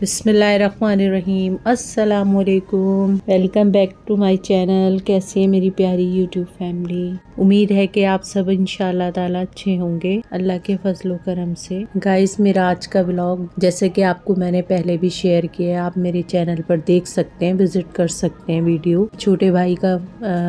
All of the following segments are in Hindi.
बिस्मिल्लाहिर्रहमानिर्रहीम। अस्सलामुअलैकुम। Welcome back to my channel. कैसे है मेरी प्यारी यूट्यूब फैमिली? उम्मीद है कि आप सब इंशाल्लाह ताला अच्छे होंगे अल्लाह के फजलो करम से। गाइस, मेरा आज का व्लॉग जैसे कि आपको मैंने पहले भी शेयर किया है, आप मेरे चैनल पर देख सकते हैं, विजिट कर सकते हैं वीडियो। छोटे भाई का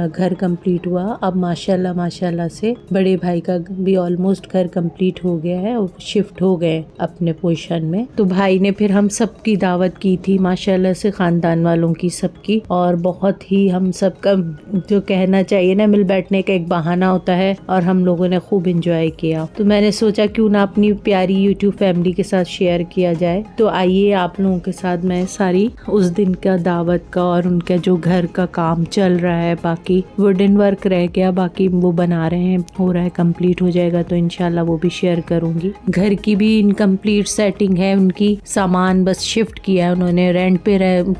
घर कंप्लीट हुआ। अब माशाल्लाह से बड़े भाई का भी ऑलमोस्ट घर कंप्लीट हो गया है और शिफ्ट हो गए अपने पोजीशन में। तो भाई ने फिर हम सबकी दावत की थी माशाल्लाह से, खानदान वालों की सबकी, और बहुत ही हम सबका जो कहना चाहिए ना, मिल बैठने का एक बहाना होता है और हम लोगों ने खूब एंजॉय किया। तो मैंने सोचा क्यों ना अपनी प्यारी यूट्यूब फैमिली के साथ शेयर किया जाए। तो आइए आप लोगों के साथ मैं सारी उस दिन का दावत का और उनका जो घर का काम चल रहा है, बाकी वुडन वर्क रह गया, बाकी वो बना रहे हैं, हो रहा है, कंप्लीट हो जाएगा तो इंशाल्लाह वो भी शेयर करूंगी। घर की भी इनकम्प्लीट सेटिंग है, उनकी सामान बस शिफ्ट किया है उन्होंने, रेंट पे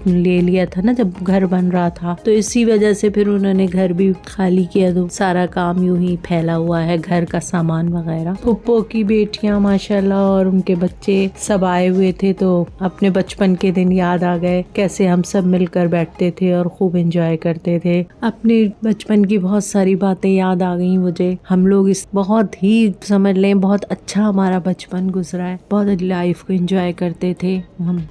ले लिया था ना जब घर बन रहा था, तो इसी वजह से फिर उन्होंने घर भी खाली किया। तो सारा काम यूं ही फैला हुआ है, घर का सामान वगैरह। पुप्पो की बेटियां माशाल्लाह और उनके बच्चे सब आए हुए थे, तो अपने बचपन के दिन याद आ गए, कैसे हम सब मिलकर बैठते थे और खूब एंजॉय करते थे। अपने बचपन की बहुत सारी बातें याद आ गई मुझे। हम लोग इस बहुत ही समझ लें बहुत अच्छा हमारा बचपन गुजरा है, बहुत लाइफ को एंजॉय करते थे हम।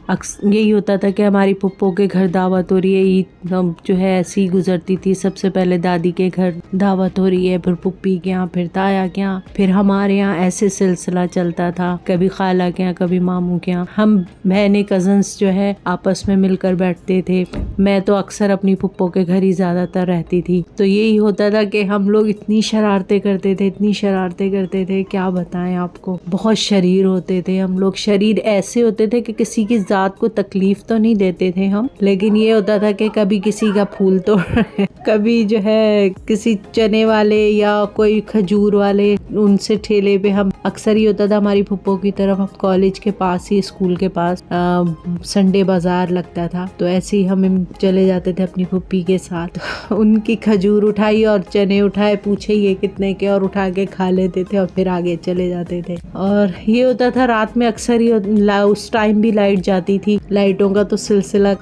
यही होता था कि हमारी पुप्पो के घर दावत हो रही है, ईद जो है ऐसी गुजरती थी। सबसे पहले दादी के घर दावत हो रही है, फिर पुप्पी के यहाँ, फिर ताया के यहाँ, फिर हमारे यहाँ ऐसे सिलसिला चलता था, कभी खाला के यहाँ, कभी मामू के यहाँ। हम बहने कजन्स जो है आपस में मिलकर बैठते थे। मैं तो अक्सर अपनी पुप्पो के घर ही ज्यादातर रहती थी। तो यही होता था कि हम लोग इतनी शरारतें करते थे, इतनी शरारतें करते थे, क्या बताएं आपको। बहुत शरीर होते थे हम लोग। शरीर ऐसे होते थे कि किसी की जात को तकलीफ तो नहीं देते थे हम, लेकिन ये होता था कि कभी किसी का फूल तोड़ कभी जो है किसी चने वाले या कोई खजूर वाले, उनसे ठेले पे हम अक्सर ही होता था हमारी फुप्पो की तरफ, हम कॉलेज के पास ही, स्कूल के पास संडे बाजार लगता था, तो ऐसे ही हम चले जाते थे अपनी फुप्पी के साथ। उनकी खजूर उठाई और चने उठाए, पूछे ये कितने के, और उठा के खा लेते थे और फिर आगे चले जाते थे। और ये होता था रात में अक्सर ही, उस टाइम भी लाइट जाती थी। लाइटों का तो सिलसिला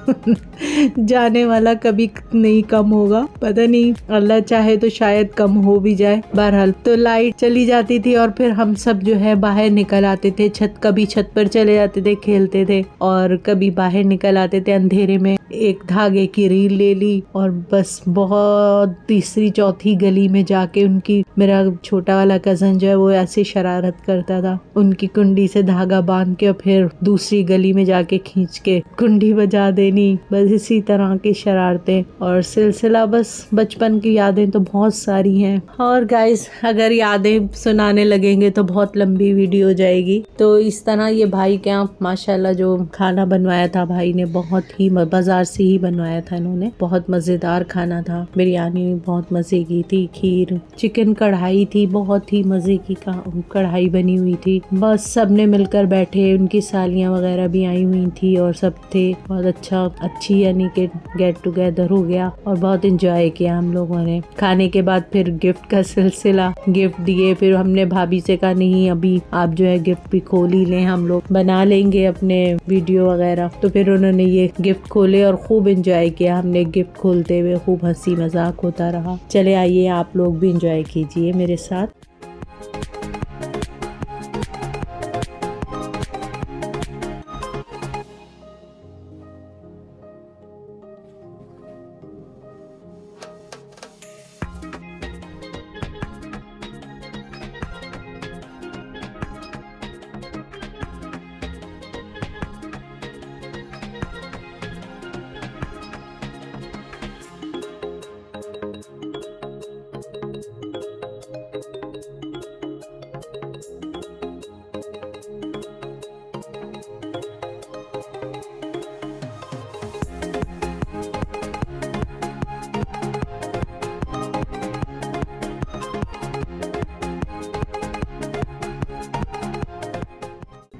जाने वाला कभी नहीं कम होगा, पता नहीं, अल्लाह चाहे तो शायद कम हो भी जाए। बहरहाल तो लाइट चली जाती थी और फिर हम सब जो है बाहर निकल आते थे। कभी छत पर चले जाते थे, खेलते थे, और कभी बाहर निकल आते थे अंधेरे में, एक धागे की रील ले ली और बस बहुत तीसरी चौथी गली में जाके, उनकी, मेरा छोटा वाला कजन जो है वो ऐसे शरारत करता था, उनकी कुंडी से धागा बांध के और फिर दूसरी गली में जाके खींच के कुंडी बजा देनी। बस इसी तरह की शरारतें और सिलसिला, बस बचपन की यादें तो बहुत सारी हैं। और गाइस, अगर यादें सुनाने लगेंगे तो बहुत लंबी वीडियो हो जाएगी। तो इस तरह ये भाई क्या माशाल्लाह जो खाना बनवाया था भाई ने, बहुत ही बाजार से ही बनवाया था इन्होंने, बहुत मजेदार खाना था। बिरयानी बहुत मजे की थी, खीर, चिकन कढ़ाई थी, बहुत ही मजे की कढ़ाई बनी हुई थी। बस सबने मिलकर बैठे, उनकी सालियां वगैरह भी आई हुई थी और सब थे। बहुत अच्छी यानी कि गेट टुगेदर हो गया और बहुत एंजॉय किया हम लोगों ने। खाने के बाद फिर गिफ्ट का सिलसिला, गिफ्ट दिए। फिर हमने भाभी से कहा नहीं, अभी आप जो है गिफ्ट भी खोल ही लें, हम लोग बना लेंगे अपने वीडियो वगैरह। तो फिर उन्होंने ये गिफ्ट खोले और खूब एंजॉय किया हमने गिफ्ट खोलते हुए, खूब हंसी मजाक होता रहा। चले आइए आप लोग भी एंजॉय कीजिए मेरे साथ।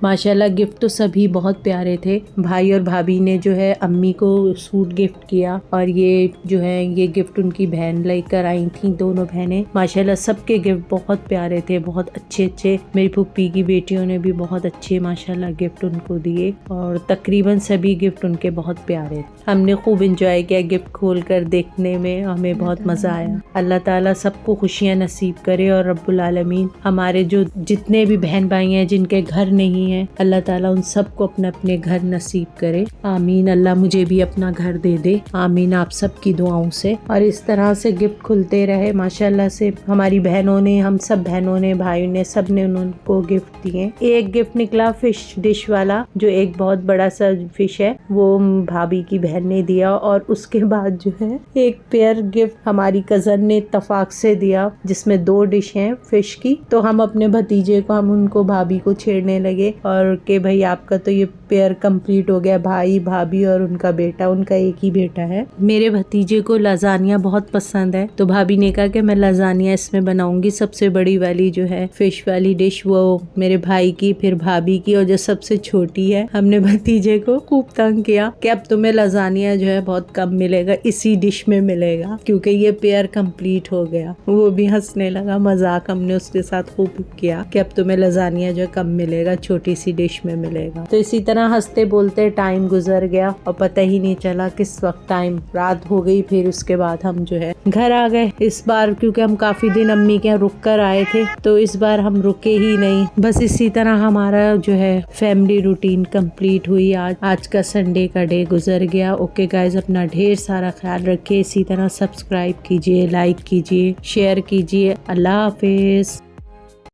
माशाल्लाह गिफ्ट तो सभी बहुत प्यारे थे। भाई और भाभी ने जो है अम्मी को सूट गिफ्ट किया और ये जो है ये गिफ्ट उनकी बहन लेकर आई थी। दोनों बहनें माशाल्लाह सबके गिफ्ट बहुत प्यारे थे, बहुत अच्छे। मेरी फूफी की बेटियों ने भी बहुत अच्छे माशाल्लाह गिफ्ट उनको दिए और तकरीबन सभी गिफ्ट उनके बहुत प्यारे। हमने खूब एंजॉय किया गिफ्ट खोल कर देखने में, हमें बहुत मजा आया। अल्लाह ताला सबको खुशियाँ नसीब करे और रब्बुल आलमीन हमारे जो जितने भी बहन भाई हैं जिनके घर नहीं है, अल्लाह ताला उन सबको अपने अपने घर नसीब करे। आमीन। अल्लाह मुझे भी अपना घर दे दे। आमीन आप सबकी दुआओं से। और इस तरह से गिफ्ट खुलते रहे माशाल्लाह से। हमारी बहनों ने, हम सब बहनों ने, भाइयों ने, सब ने उनको गिफ्ट दिए। एक गिफ्ट निकला फिश डिश वाला, जो एक बहुत बड़ा सा फिश है, वो भाभी की बहन ने दिया। और उसके बाद जो है एक पेयर गिफ्ट हमारी कजन ने इत्तफाक से दिया, जिसमें 2 डिश हैं फिश की। तो हम अपने भतीजे को, हम उनको भाभी को छेड़ने लगे और कि भाई आपका तो ये पेयर कंप्लीट हो गया, भाई भाभी और उनका बेटा, उनका एक ही बेटा है। मेरे भतीजे को लजानिया बहुत पसंद है, तो भाभी ने कहा कि मैं लजानिया इसमें बनाऊंगी। सबसे बड़ी वाली जो है फिश वाली डिश वो मेरे भाई की, फिर भाभी की, और जो सबसे छोटी है, हमने भतीजे को खूब तंग किया कि अब तुम्हें लजानिया जो है बहुत कम मिलेगा, इसी डिश में मिलेगा, क्योंकि ये पेयर कंप्लीट हो गया। वो भी हंसने लगा, मजाक हमने उसके साथ खूब किया कि अब तुम्हें लजानिया जो कम मिलेगा, छोटी सी डिश में मिलेगा। तो इसी तरह हंसते बोलते टाइम गुजर गया और पता ही नहीं चला किस वक्त टाइम रात हो गई। फिर उसके बाद हम जो है घर आ गए इस बार, क्योंकि हम काफी दिन अम्मी के यहाँ रुक कर आए थे, तो इस बार हम रुके ही नहीं। बस इसी तरह हमारा जो है फैमिली रूटीन कंप्लीट हुई। आज का संडे का डे गुजर गया। ओके गाइज, अपना ढेर सारा ख्याल रखिए। इसी तरह सब्सक्राइब कीजिए, लाइक कीजिए, शेयर कीजिए। अल्लाह हाफिज।